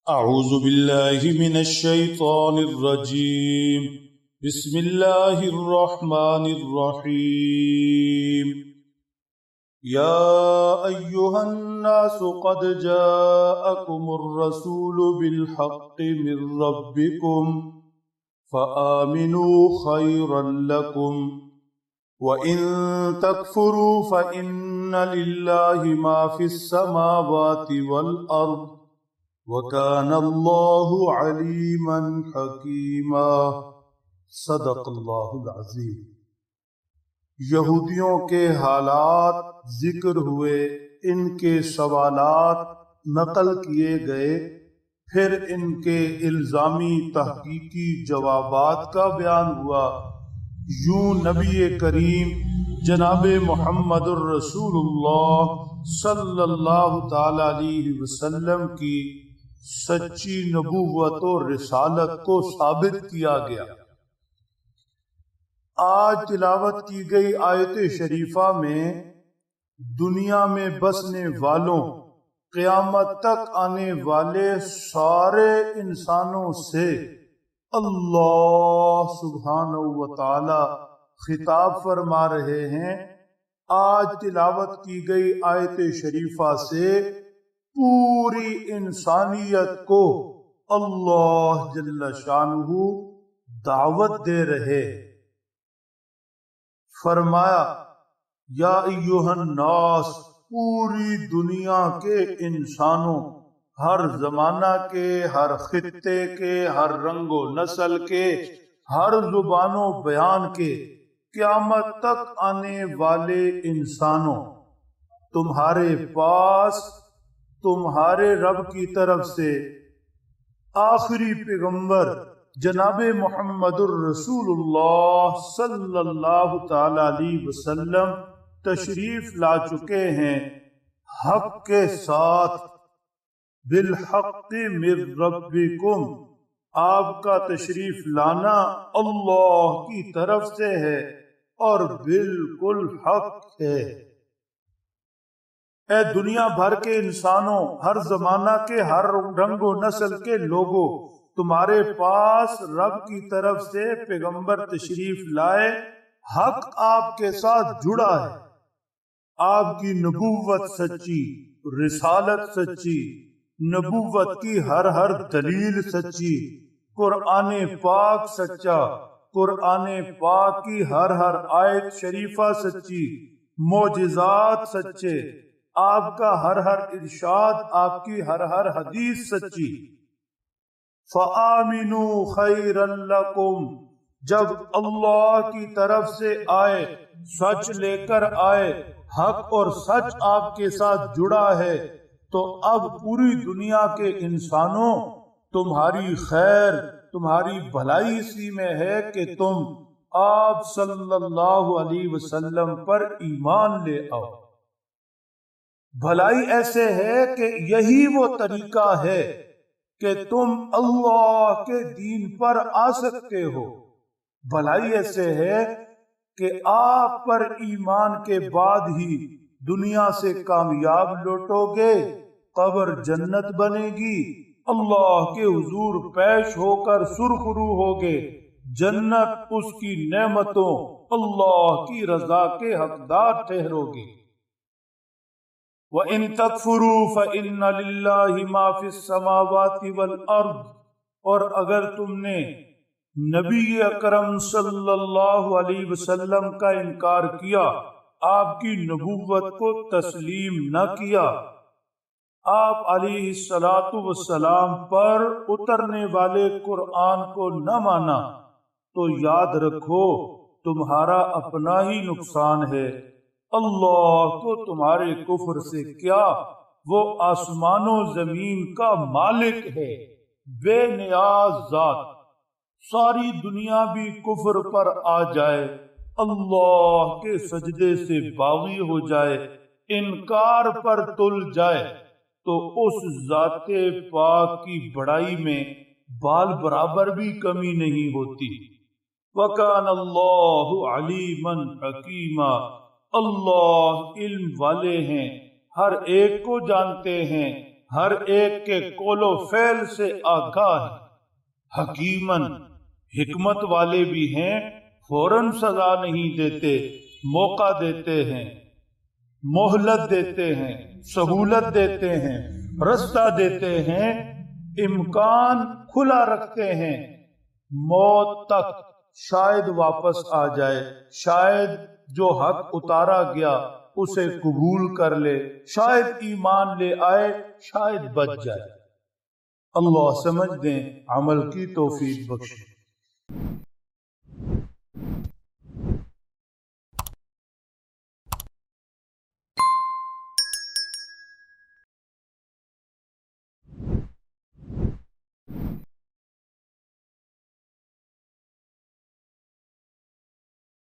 أعوذ بالله من الشيطان الرجيم. بسم الله الرحمن الرحيم. يا أيها الناس قد جاءكم الرسول بالحق من ربكم فآمنوا خيرا لكم وإن تكفروا فإن لله ما في السماوات والأرض وَكَانَ اللَّهُ عَلِيمًا حَكِيمًا. صدق اللہ العظیم. یہودیوں کے حالات ذکر ہوئے، ان کے سوالات نقل کیے گئے، پھر ان کے الزامی تحقیقی جوابات کا بیان ہوا. یوں نبی کریم جناب محمد الرسول اللہ صلی اللہ تعالی علیہ وسلم کی سچی نبوت و رسالت کو ثابت کیا گیا. آج تلاوت کی گئی آیت شریفہ میں دنیا میں بسنے والوں، قیامت تک آنے والے سارے انسانوں سے اللہ سبحانہ و تعالی خطاب فرما رہے ہیں. آج تلاوت کی گئی آیت شریفہ سے پوری انسانیت کو اللہ جل شانہ دعوت دے رہے. فرمایا یا ایھا الناس، پوری دنیا کے انسانوں، ہر زمانہ کے، ہر خطے کے، ہر رنگ و نسل کے، ہر زبان و بیان کے، قیامت تک آنے والے انسانوں، تمہارے پاس تمہارے رب کی طرف سے آخری پیغمبر جناب محمد الرسول اللہ صلی اللہ تعالی علیہ وسلم تشریف لا چکے ہیں، حق کے ساتھ. بالحق من ربکم، آپ کا تشریف لانا اللہ کی طرف سے ہے اور بالکل حق ہے. اے دنیا بھر کے انسانوں، ہر زمانہ کے، ہر رنگ و نسل کے لوگوں، تمہارے پاس رب کی طرف سے پیغمبر تشریف لائے، حق آپ کے ساتھ جڑا ہے. آپ کی نبوت سچی، رسالت سچی، نبوت کی ہر دلیل سچی، قرآن پاک سچا، قرآن پاک کی ہر آیت شریفہ سچی، معجزات سچے، آپ کا ہر ارشاد، آپ کی ہر حدیث سچی. فَآمِنُوا خَيْرًا لَكُمْ، جب اللہ کی طرف سے آئے، سچ لے کر آئے، حق اور سچ آپ کے ساتھ جڑا ہے، تو اب پوری دنیا کے انسانوں، تمہاری خیر، تمہاری بھلائی اسی میں ہے کہ تم آپ صلی اللہ علیہ وسلم پر ایمان لے آؤ. بھلائی ایسے ہے کہ یہی وہ طریقہ ہے کہ تم اللہ کے دین پر آ سکتے ہو. بھلائی ایسے ہے کہ آپ پر ایمان کے بعد ہی دنیا سے کامیاب لوٹو گے، قبر جنت بنے گی، اللہ کے حضور پیش ہو کر سرخرو ہوگے، جنت اس کی نعمتوں، اللہ کی رضا کے حقدار ٹھہرو گے. وَإِن تَكْفُرُوا فَإِنَّ لِلَّهِ مَا فِي السَّمَاوَاتِ وَالْأَرْضِ، اور اگر تم نے نبی اکرم صلی اللہ علیہ وسلم کا انکار کیا، آپ کی نبوت کو تسلیم نہ کیا، آپ علیہ السلام پر اترنے والے قرآن کو نہ مانا، تو یاد رکھو تمہارا اپنا ہی نقصان ہے. اللہ کو تمہارے کفر سے کیا، وہ آسمان و زمین کا مالک ہے، بے نیاز ذات. ساری دنیا بھی کفر پر آ جائے، اللہ کے سجدے سے باغی ہو جائے، انکار پر تل جائے، تو اس ذات پاک کی بڑائی میں بال برابر بھی کمی نہیں ہوتی. وَكَانَ اللَّهُ عَلِيمًا حَكِيمًا، اللہ علم والے ہیں، ہر ایک کو جانتے ہیں، ہر ایک کے قول و فعل سے آگاہ ہے، حکیمن حکمت والے بھی ہیں، فوراً سزا نہیں دیتے، موقع دیتے ہیں، مہلت دیتے ہیں، سہولت دیتے ہیں، رستہ دیتے ہیں، امکان کھلا رکھتے ہیں موت تک، شاید واپس آ جائے، شاید جو حق اتارا گیا اسے قبول کر لے، شاید ایمان لے آئے، شاید بچ جائے۔ اللہ سمجھ دیں، عمل کی توفیق بخشے۔